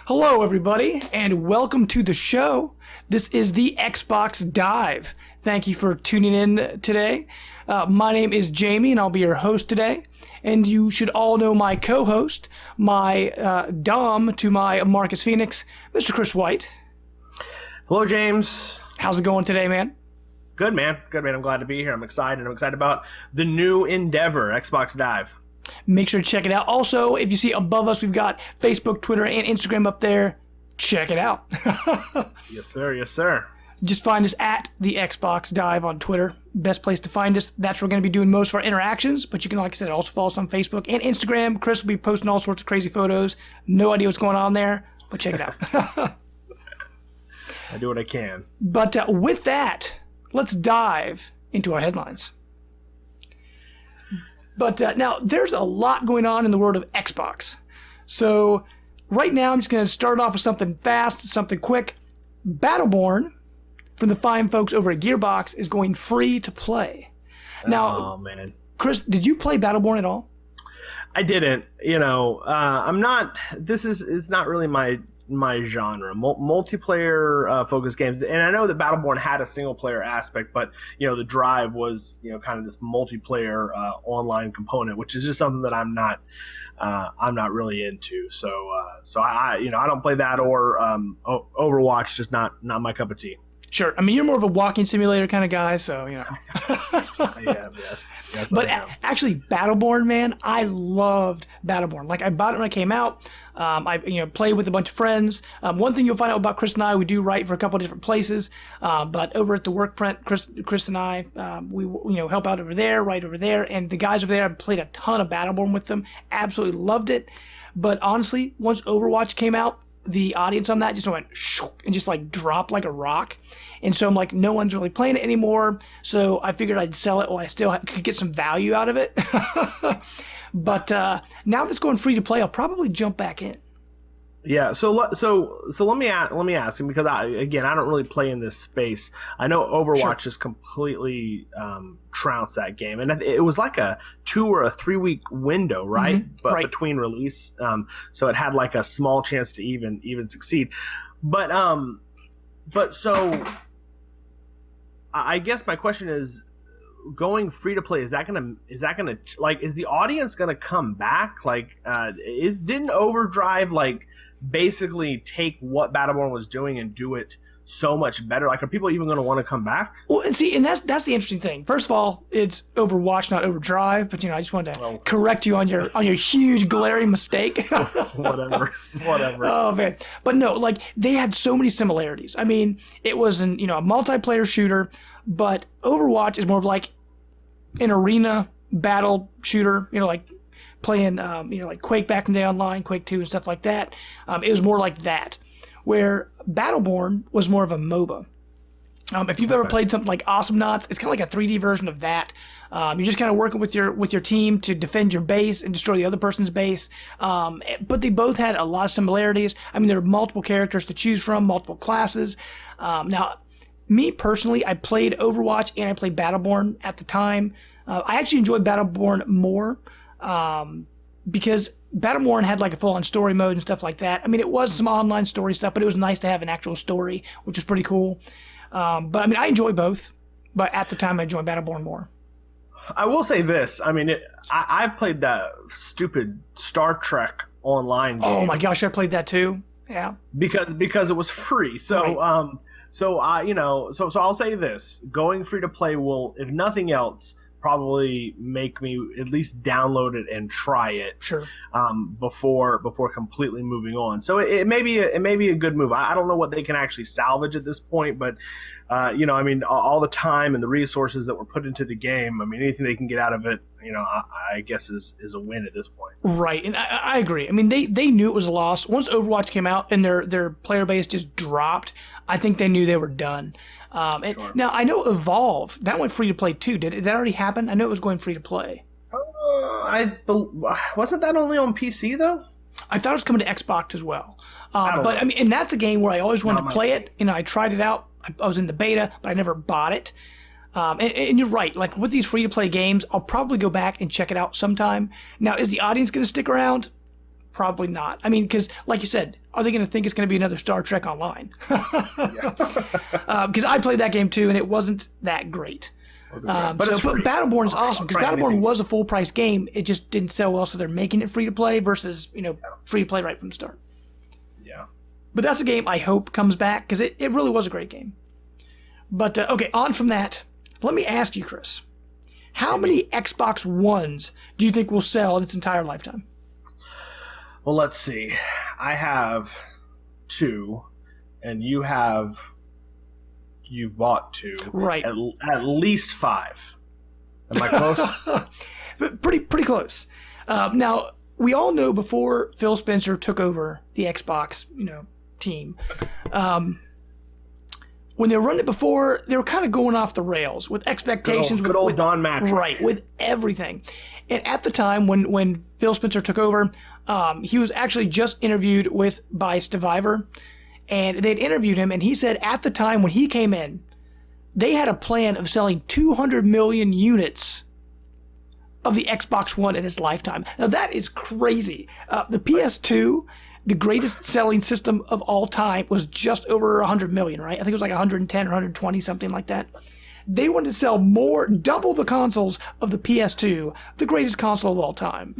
Hello, everybody, and welcome to the show. This is the Xbox Dive. Thank you for tuning in today. My name is Jamie, and I'll be your host today. And you should all know my co-host, my Dom to my Marcus Phoenix, Mr. Chris White. Hello, James. How's it going today, man? Good, man. Good, man. I'm glad to be here. I'm excited. I'm excited about the new endeavor, Xbox Dive. Make sure to check it out. Also, if you see above us, we've got Facebook, Twitter, and Instagram up there. Check it out. Yes, sir. Yes, sir. Just find us at the Xbox Dive on Twitter. Best place to find us. That's where we're going to be doing most of our interactions. But you can, like I said, also follow us on Facebook and Instagram. Chris will be posting all sorts of crazy photos. No idea what's going on there, but check it out. I do what I can. But with that, let's dive into our headlines. But now, there's a lot going on in the world of Xbox. So right now, I'm just going to start off with something fast, something quick. Battleborn, from the fine folks over at Gearbox, is going free to play. Now, oh, man. Chris, did you play Battleborn at all? I didn't. I'm not. This is not really my genre. Multiplayer focused games, and I know that Battleborn had a single player aspect, but the drive was kind of this multiplayer online component, which is just something that I'm not really into. So I don't play that or Overwatch, just not my cup of tea. Sure. I mean, you're more of a walking simulator kind of guy, so Yeah, yes, but actually, Battleborn, man, I loved Battleborn. Like, I bought it when it came out. I played with a bunch of friends. One thing you'll find out about Chris and I, we do write for a couple of different places. But over at the work print, Chris and I, we help out over there, right over there. And the guys over there, I played a ton of Battleborn with them. Absolutely loved it. But honestly, once Overwatch came out, the audience on that just went and just like dropped like a rock. And so I'm like, no one's really playing it anymore. So I figured I'd sell it while I still could get some value out of it. But now that's going free to play, I'll probably jump back in. Yeah, so let me ask him, because I don't really play in this space. I know Overwatch just completely trounced that game, and it was like a 2 or 3 week window, right? Mm-hmm. But right. Between release, so it had like a small chance to even succeed. But so I guess my question is, going free to play, is that gonna like, is the audience gonna come back? Like, didn't Overdrive like basically take what Battleborn was doing and do it so much better? Like, are people even going to want to come back? Well, and see, and that's the interesting thing. First of all, it's Overwatch, not Overdrive. But I just wanted to correct you on your huge glaring mistake. Whatever. Oh man, but no, like, they had so many similarities. I mean, it was a multiplayer shooter, but Overwatch is more of like an arena battle shooter. Like playing, like Quake back in the day online, Quake 2 and stuff like that. It was more like that. Where Battleborn was more of a MOBA. If you've ever played something like Awesome Knots, it's kind of like a 3D version of that. You're just kind of working with your team to defend your base and destroy the other person's base. But they both had a lot of similarities. I mean, there were multiple characters to choose from, multiple classes. Now, me personally, I played Overwatch and I played Battleborn at the time. I actually enjoyed Battleborn more because Battleborn had like a full-on story mode and stuff like that. I mean, it was some online story stuff, but it was nice to have an actual story, which was pretty cool. But I mean, I enjoy both, but at the time, I enjoyed Battleborn more. I will say this. I mean, I played that stupid Star Trek online game. Oh my gosh, I played that too. Yeah. Because it was free. So right. So I'll say this: going free to play will, if nothing else, probably make me at least download it and try it. Sure. Before completely moving on. So it may be a good move. I don't know what they can actually salvage at this point, but I mean, all the time and the resources that were put into the game, I mean, anything they can get out of it, I guess is a win at this point. Right, and I agree. I mean, they knew it was a loss. Once Overwatch came out and their player base just dropped, I think they knew they were done. Sure. Now, I know Evolve, that went free to play too. Did that already happen? I know it was going free to play. Wasn't that only on PC though? I thought it was coming to Xbox as well. I mean, and that's a game where I always wanted to play it. I tried it out. I was in the beta, but I never bought it. And you're right. Like, with these free-to-play games, I'll probably go back and check it out sometime. Now, is the audience going to stick around? Probably not. I mean, because, like you said, are they going to think it's going to be another Star Trek Online? Because I played that game too, and it wasn't that great. But Battleborn is awesome because Battleborn was a full price game. It just didn't sell well, so they're making it free to play versus free to play right from the start. Yeah. But that's a game I hope comes back because it really was a great game. But okay, on from that, let me ask you, Chris, how many Xbox Ones do you think will sell in its entire lifetime? Well, let's see. I have 2, and you've bought 2. Right. At least 5. Am I close? pretty close. Now, we all know before Phil Spencer took over the Xbox, team, when they were running it before, they were kind of going off the rails with expectations. Good old Don Mattrick. Right, with everything. And at the time when Phil Spencer took over, he was actually just interviewed by Stevivor, and they'd interviewed him, and he said at the time when he came in, they had a plan of selling 200 million units of the Xbox One in his lifetime. Now that is crazy. The PS2, the greatest selling system of all time, was just over 100 million, right? I think it was like 110 or 120, something like that. They wanted to sell double the consoles of the PS2, the greatest console of all time.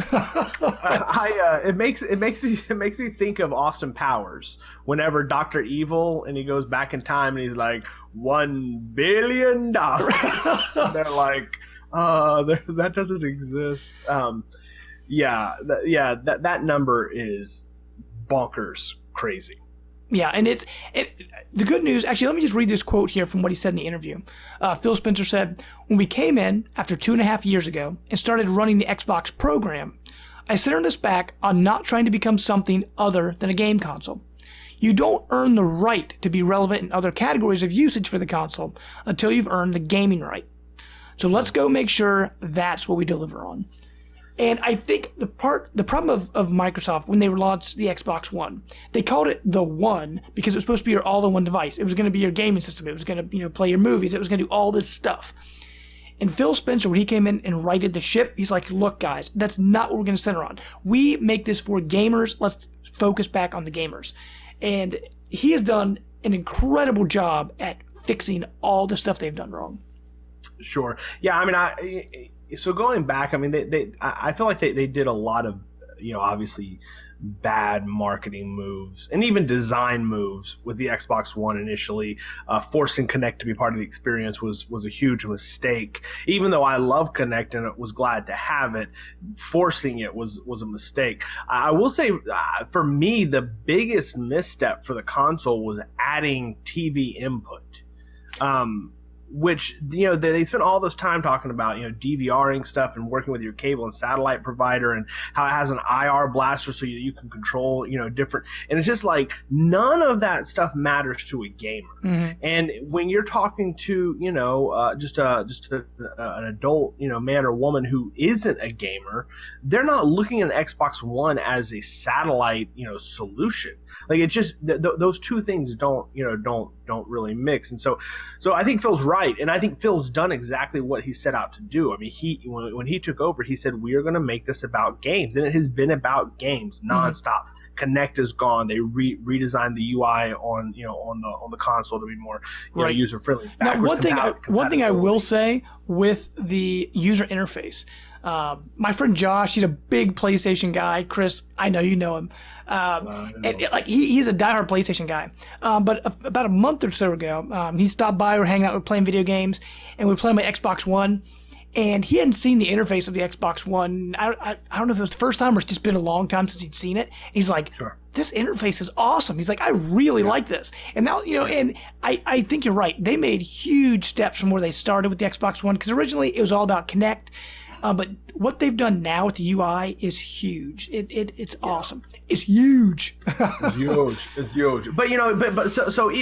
It makes me think of Austin Powers whenever Dr. Evil and he goes back in time and he's like $1 billion. They're like, that doesn't exist. That number is bonkers crazy. Yeah, and the good news, actually, let me just read this quote here from what he said in the interview. Phil Spencer said, "When we came in after 2.5 years ago and started running the Xbox program, I centered us back on not trying to become something other than a game console. You don't earn the right to be relevant in other categories of usage for the console until you've earned the gaming right. So let's go make sure that's what we deliver on." And I think the problem of Microsoft when they launched the Xbox One, they called it the One because it was supposed to be your all-in-one device. It was going to be your gaming system. It was going to play your movies. It was going to do all this stuff. And Phil Spencer, when he came in and righted the ship, he's like, "Look, guys, that's not what we're going to center on. We make this for gamers. Let's focus back on the gamers." And he has done an incredible job at fixing all the stuff they've done wrong. Sure. Yeah. I mean, so going back, I mean, I feel like they did a lot of, obviously bad marketing moves and even design moves with the Xbox One initially. Forcing Kinect to be part of the experience was a huge mistake. Even though I love Kinect and was glad to have it, forcing it was a mistake. I will say, for me, the biggest misstep for the console was adding TV input. Which, they spent all this time talking about, DVRing stuff and working with your cable and satellite provider and how it has an IR blaster so you can control, different. And it's just like none of that stuff matters to a gamer. Mm-hmm. And when you're talking to, just an adult, man or woman who isn't a gamer, they're not looking at an Xbox One as a satellite, solution. Like it just those two things don't really mix. And so I think Phil's right. And I think Phil's done exactly what he set out to do. I mean, when he took over, he said, "We are going to make this about games." And it has been about games nonstop. Mm-hmm. Kinect is gone. They redesigned the UI on the console to be more user friendly. Now, one thing I will say with the user interface, my friend Josh, he's a big PlayStation guy. Chris, I know you know him. He's a diehard PlayStation guy. But about a month or so ago, he stopped by. We were hanging out, we were playing video games, and we were playing my Xbox One. And he hadn't seen the interface of the Xbox One. I don't know if it was the first time or it's just been a long time since he'd seen it. He's like, "Sure. This interface is awesome." He's like, "I really like this." And now, and I think you're right. They made huge steps from where they started with the Xbox One because originally it was all about Kinect. But what they've done now with the UI is huge. It's awesome. It's huge. It's huge. But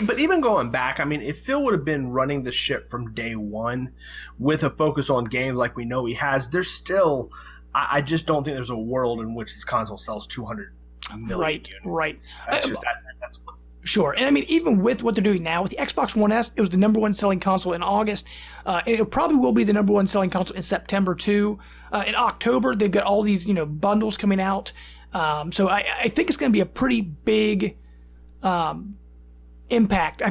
but even going back, I mean, if Phil would have been running the ship from day one with a focus on games like we know he has, there's still, I just don't think there's a world in which this console sells 200 million units. Right. That's just that's. Sure. And I mean, even with what they're doing now, with the Xbox One S, it was the number one selling console in August. And it probably will be the number one selling console in September, too. In October, they've got all these, bundles coming out. So I think it's going to be a pretty big impact. I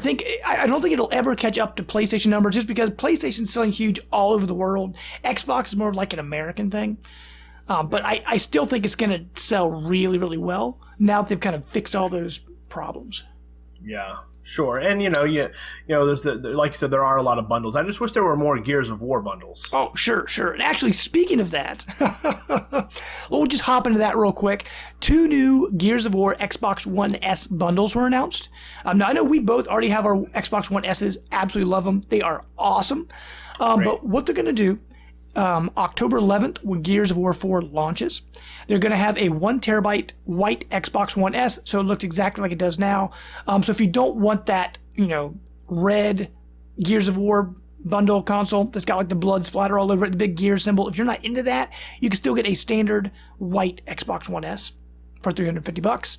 don't think it'll ever catch up to PlayStation numbers, just because PlayStation's selling huge all over the world. Xbox is more like an American thing. But I still think it's going to sell really, really well now that they've kind of fixed all those problems. Yeah, sure. And there's like you said, there are a lot of bundles. I just wish there were more Gears of War bundles. Oh, sure. And actually, speaking of that, we'll just hop into that real quick. 2 new Gears of War Xbox One S bundles were announced. Now, I know we both already have our Xbox One S's. Absolutely love them. They are awesome. But what they're going to do, October 11th, when Gears of War 4 launches, they're going to have a 1 terabyte white Xbox One S, so it looks exactly like it does now. So if you don't want that, red Gears of War bundle console that's got like the blood splatter all over it, the big gear symbol, if you're not into that, you can still get a standard white Xbox One S for $350.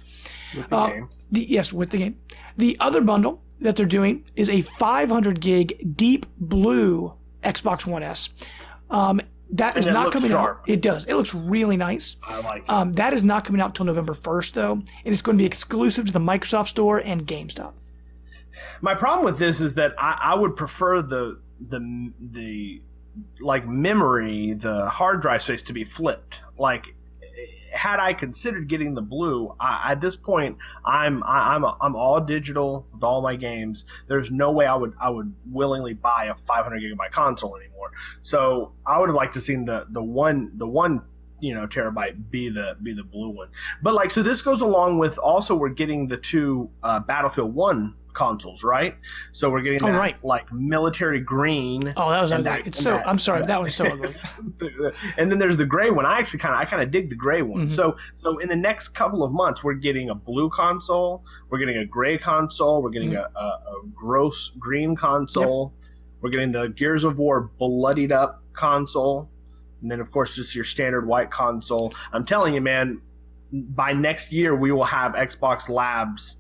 With the game. Yes, with the game. The other bundle that they're doing is a 500 gig deep blue Xbox One S. That is not coming out. It does. It looks really nice. I like it. That is not coming out until November 1st, though, and it's going to be exclusive to the Microsoft Store and GameStop. My problem with this is that I would prefer the memory, the hard drive space to be flipped. Like, had I considered getting the blue, at this point I'm all digital with all my games. There's no way I would willingly buy a 500 gigabyte console anymore. So I would have liked to seen the one terabyte be the blue one. But so this goes along with, also we're getting the 2 Battlefield 1 consoles, right? So we're getting that military green. Oh, that was ugly. I'm sorry, that was so ugly. And then there's the gray one. I kind of dig the gray one. Mm-hmm. So in the next couple of months, we're getting a blue console, we're getting a gray console, we're getting a gross green console, we're getting the Gears of War bloodied up console, and then of course just your standard white console. I'm telling you, man, by next year we will have Xbox Labs.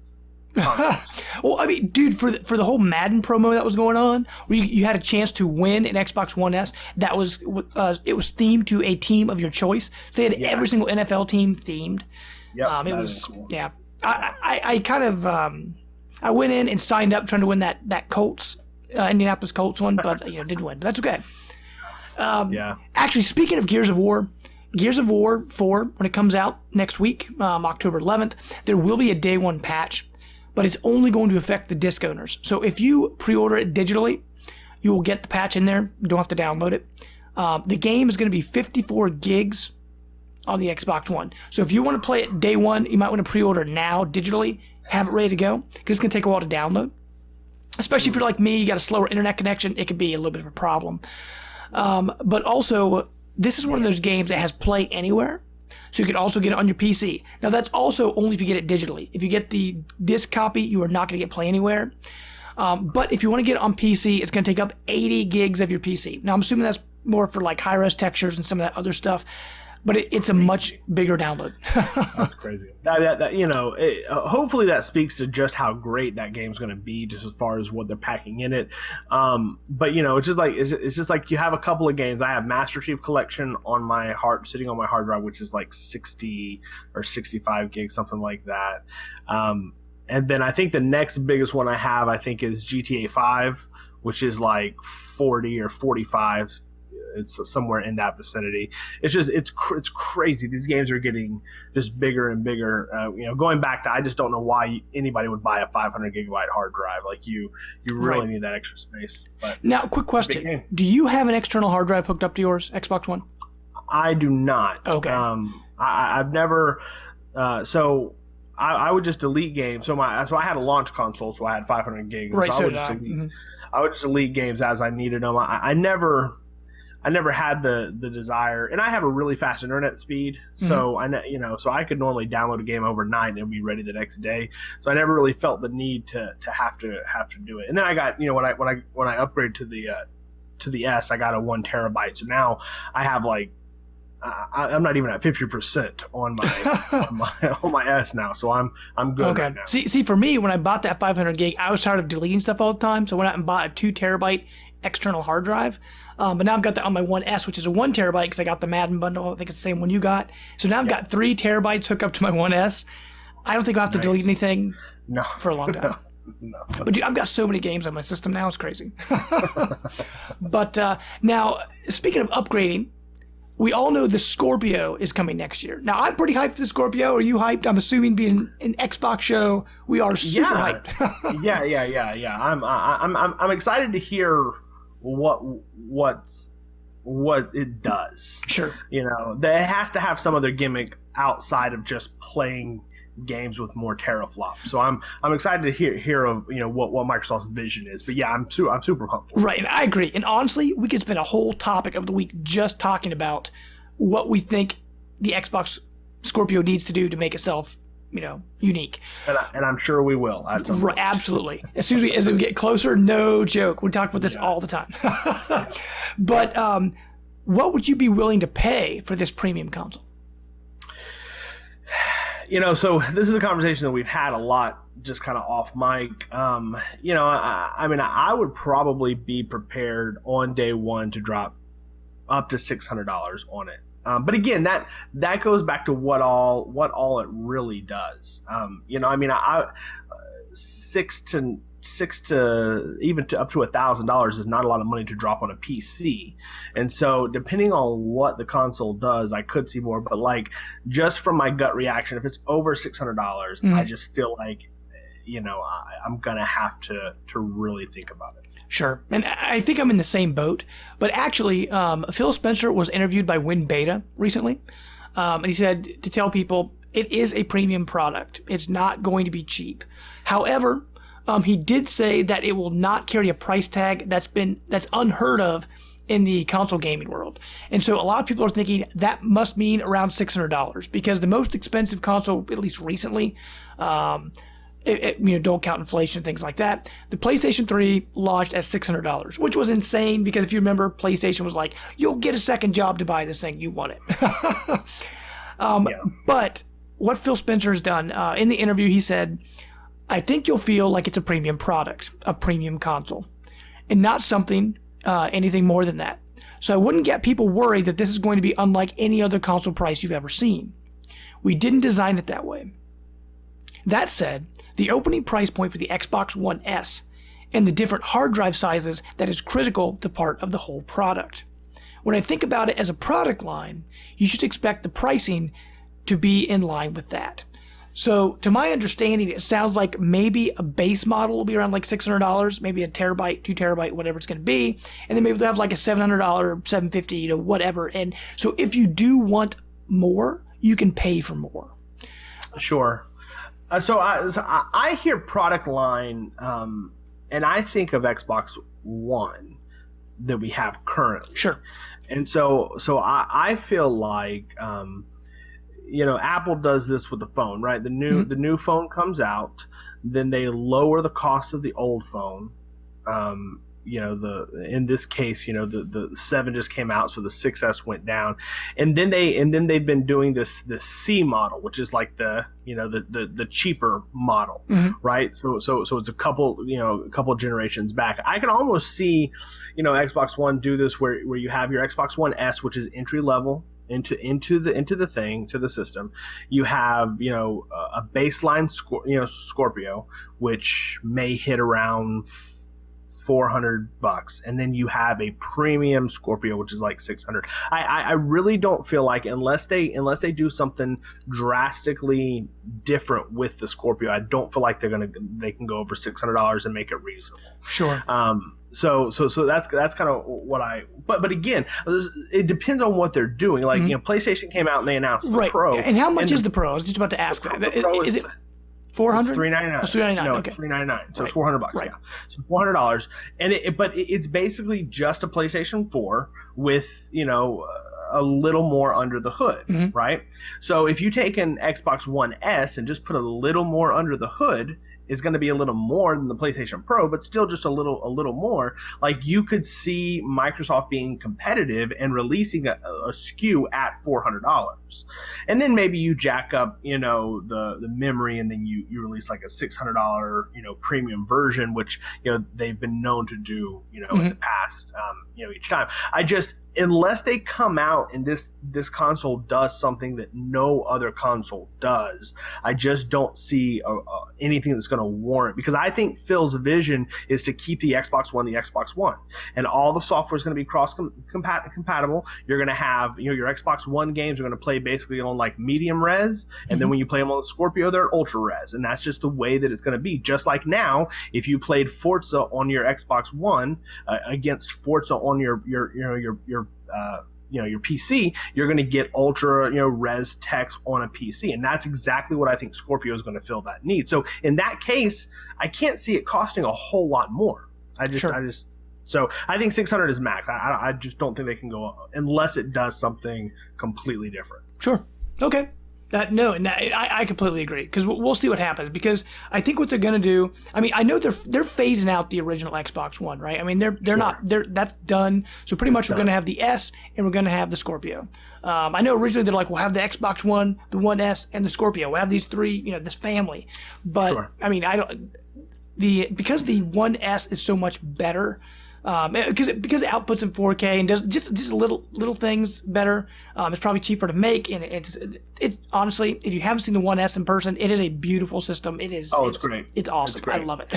Well, I mean, dude, for the whole Madden promo that was going on, where you had a chance to win an Xbox One S, that was it was themed to a team of your choice. They had every single NFL team themed. Yep, it was cool. Yeah. I kind of I went in and signed up trying to win that Colts Indianapolis Colts one, but didn't win. But that's okay. Actually, speaking of Gears of War 4, when it comes out next week, October 11th, there will be a day 1 patch. But it's only going to affect the disc owners. So if you pre-order it digitally, you will get the patch in there. You don't have to download it. The game is going to be 54 gigs on the Xbox One. So if you want to play it day 1, you might want to pre-order now digitally, have it ready to go, because it's going to take a while to download. Especially if you're like me, you got a slower internet connection, it could be a little bit of a problem. But also, this is one of those games that has Play Anywhere. So you can also get it on your PC. Now, that's also only if you get it digitally. If you get the disc copy, you are not going to get Play Anywhere. But if you want to get it on PC, it's going to take up 80 gigs of your PC. Now, I'm assuming that's more for high-res textures and some of that other stuff. But it's a much bigger download. That's crazy. Hopefully that speaks to just how great that game's going to be, just as far as what they're packing in it. But it's just like you have a couple of games. I have Master Chief Collection sitting on my hard drive, which is 60 or 65 gigs, something like that. And then I think the next biggest one I have, is GTA 5, which is 40 or 45. It's somewhere in that vicinity. It's crazy. These games are getting just bigger and bigger. Going back to, I just don't know why anybody would buy a 500 gigabyte hard drive. You really need that extra space. But now, quick question: do you have an external hard drive hooked up to yours Xbox One? I do not. Okay. I've never. So I would just delete games. So I had a launch console, so I had 500 gigs. Right. So I would just delete games as I needed them. I never had the desire, and I have a really fast internet speed, so so I could normally download a game overnight and it'll be ready the next day. So I never really felt the need to have to do it. And then I got when I upgraded to the S, I got a 1 terabyte. So now I have I'm not even at 50% on my S now, so I'm good. Okay. Right now. See, for me, when I bought that 500 gig, I was tired of deleting stuff all the time, so I went out and bought a 2 terabyte external hard drive. But now I've got that on my One S, which is a 1 terabyte because I got the Madden bundle. I think it's the same one you got. So now I've got 3 terabytes hooked up to my One S. I don't think I'll have to delete anything No. for a long time. No. But dude, I've got so many games on my system now, it's crazy. But now, speaking of upgrading, we all know the Scorpio is coming next year. Now, I'm pretty hyped for the Scorpio. Are you hyped? I'm assuming being an Xbox show, we are super hyped. Yeah. I'm excited to hear what it does. Sure. You know, it has to have some other gimmick outside of just playing games with more teraflops. So I'm excited to hear of what Microsoft's vision is. But yeah, I'm super pumped. Right, and I agree. And honestly, we could spend a whole topic of the week just talking about what we think the Xbox Scorpio needs to do to make itself, unique. And I'm sure we will at some point. Absolutely. As we get closer, no joke. We talk about this all the time. But what would you be willing to pay for this premium console? So this is a conversation that we've had a lot just kind of off mic. I would probably be prepared on day one to drop up to $600 on it. But again, that goes back to what all it really does. Six to even to up to $1,000 is not a lot of money to drop on a PC, and so depending on what the console does, I could see more. But just from my gut reaction, if it's over $600, I just feel like I'm gonna have to really think about it. Sure, and I think I'm in the same boat. But actually, Phil Spencer was interviewed by Win Beta recently, and he said to tell people it is a premium product. It's not going to be cheap. However, he did say that it will not carry a price tag that's unheard of in the console gaming world. And so a lot of people are thinking that must mean around $600 because the most expensive console, at least recently, don't count inflation and things like that, the PlayStation 3 launched at $600, which was insane because if you remember, PlayStation was like, you'll get a second job to buy this thing, you want it. But what Phil Spencer has done, in the interview, he said, I think you'll feel like it's a premium product, a premium console, and not anything more than that. So I wouldn't get people worried that this is going to be unlike any other console price you've ever seen. We didn't design it that way. That said, the opening price point for the Xbox One S and the different hard drive sizes, that is critical to part of the whole product. When I think about it as a product line, you should expect the pricing to be in line with that. So, to my understanding, it sounds like maybe a base model will be around $600, maybe a terabyte, 2 terabyte, whatever it's going to be, and then maybe they'll have a $700, $750, whatever. And so, if you do want more, you can pay for more. Sure. So I hear product line, and I think of Xbox One that we have currently. Sure. And so I feel like. Apple does this with the phone, right? The new phone comes out, then they lower the cost of the old phone. In this case, the 7 just came out, so the 6S went down, and then they've been doing this C model, which is like the cheaper model, right? So it's a couple generations back. I can almost see, Xbox One do this where you have your Xbox One S, which is entry level. Into the system, you have a baseline Scorpio, which may hit around $400, and then you have a premium Scorpio, which is like $600. I really don't feel like unless they do something drastically different with the Scorpio, I don't feel like they can go over $600 and make it reasonable. Sure. So that's kind of what but again, it depends on what they're doing. Like PlayStation came out and they announced the Pro. And how much is the Pro? I was just about to ask that. Is it $400? It's $399. It's $399. No, okay. It's $399. So it's $400. Right. Yeah. So $400, and it's basically just a PlayStation 4 with a little more under the hood, right? So if you take an Xbox One S and just put a little more under the hood, it's going to be a little more than the PlayStation Pro, but still just a little more. Like you could see Microsoft being competitive and releasing a SKU at $400, and then maybe you jack up the memory, and then you release like a $600 premium version, which they've been known to do in the past each time. unless they come out and this console does something that no other console does, I just don't see anything that's going to warrant, because I think Phil's vision is to keep the Xbox One, and all the software is going to be cross compatible. You're going to have, you know, your Xbox One games are going to play basically on like medium res, and then when you play them on the Scorpio, they're ultra res, and that's just the way that it's going to be. Just like now, if you played Forza on your Xbox One against Forza on your PC, you're going to get ultra, res text on a PC, and that's exactly what I think Scorpio is going to fill that need. So in that case, I can't see it costing a whole lot more. So I think 600 is max. I just don't think they can go unless it does something completely different. Sure. Okay. I completely agree, because we'll see what happens, because I think what they're going to do, I mean, I know they're phasing out the original Xbox One, right? I mean, that's done. So pretty much we're going to have the S and we're going to have the Scorpio. I know originally they're like, we'll have the Xbox One, the One S, and the Scorpio. We'll have these three, this family. But I mean, because the One S is so much better, because it outputs in 4K and does just little things better. It's probably cheaper to make, and it's honestly, if you haven't seen the One S in person, it is a beautiful system. It is. Oh, it's great. It's awesome. It's great. I love it.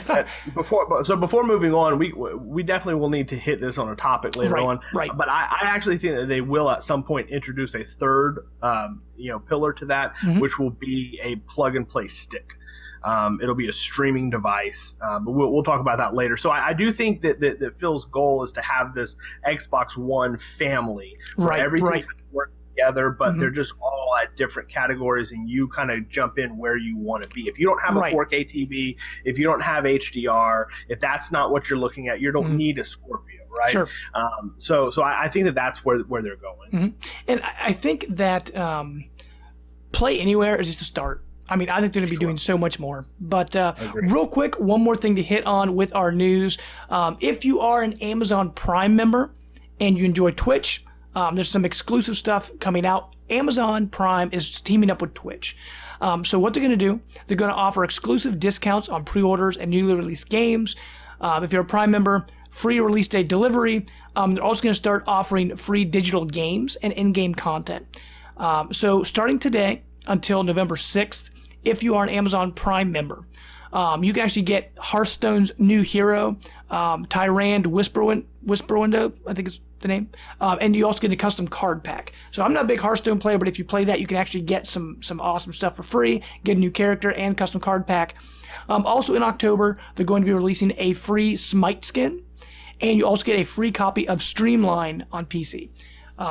Before moving on, we definitely will need to hit this on a topic later on. Right. But I actually think that they will at some point introduce a third pillar to that, which will be a plug and play stick. It'll be a streaming device, but we'll talk about that later. So I do think that Phil's goal is to have this Xbox One family where everything kind of works together, but they're just all at different categories, and you kind of jump in where you want to be. If you don't have a 4K TV, if you don't have HDR, if that's not what you're looking at, you don't need a Scorpio. Right. Sure. So I think that's where they're going. And I think that Play Anywhere is just a start. I mean, I think they're going to be doing so much more. But real quick, one more thing to hit on with our news. If you are an Amazon Prime member and you enjoy Twitch, there's some exclusive stuff coming out. Amazon Prime is teaming up with Twitch. So what they're going to do, they're going to offer exclusive discounts on pre-orders and newly released games. If you're a Prime member, free release day delivery. They're also going to start offering free digital games and in-game content. So starting today until November 6th, if you are an Amazon Prime member, you can actually get Hearthstone's new hero, Tyrande Whisperwind, I think is the name, and you also get a custom card pack. So I'm not a big Hearthstone player, but if you play that, you can actually get some awesome stuff for free, get a new character and custom card pack. Also in October, they're going to be releasing a free Smite skin, and you also get a free copy of Streamline on PC.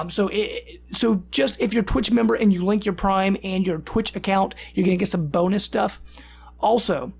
So just if you're a Twitch member and you link your Prime and your Twitch account, you're going to get some bonus stuff. Also,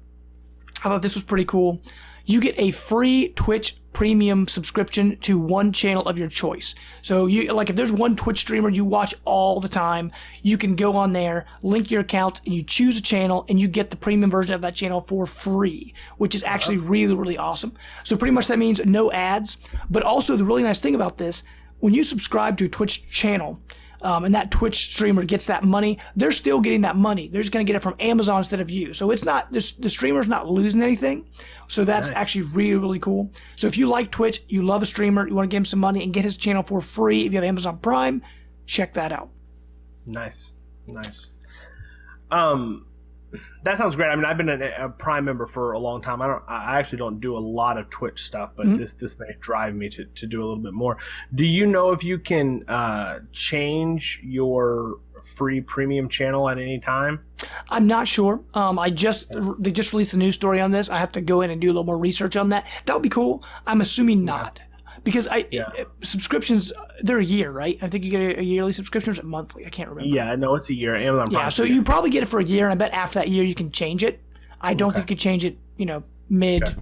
I thought this was pretty cool. You get a free Twitch premium subscription to one channel of your choice. So if there's one Twitch streamer you watch all the time, you can go on there, link your account, and you choose a channel, and you get the premium version of that channel for free, which is actually really, really awesome. So pretty much that means no ads. But also the really nice thing about this, when you subscribe to a Twitch channel, and that Twitch streamer gets that money, they're still getting that money. They're just going to get it from Amazon instead of you. So it's not, the streamer's not losing anything. So that's actually really, really cool. So if you like Twitch, you love a streamer, you want to give him some money and get his channel for free, if you have Amazon Prime, check that out. Nice. That sounds great. I mean, I've been a Prime member for a long time. I actually don't do a lot of Twitch stuff, but this may drive me to do a little bit more. Do you know if you can change your free premium channel at any time? I'm not sure. They just released a news story on this. I have to go in and do a little more research on that. That would be cool. I'm assuming not. Because subscriptions, they're a year, right? I think you get a yearly subscription, or is it monthly? I can't remember. Yeah, no, it's a year. Amazon Prime. Yeah, so you probably get it for a year, and I bet after that year you can change it. I don't think you can change it, mid. Okay.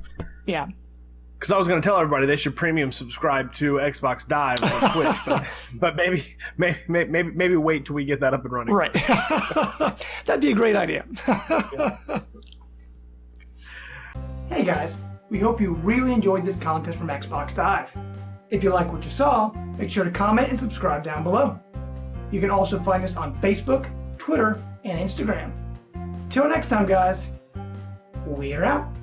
Yeah. Because I was going to tell everybody they should premium subscribe to Xbox Dive on Twitch, but maybe wait till we get that up and running. Right. That'd be a great idea. Hey guys. We hope you really enjoyed this contest from Xbox Dive. If you like what you saw, make sure to comment and subscribe down below. You can also find us on Facebook, Twitter, and Instagram. Till next time, guys, we're out.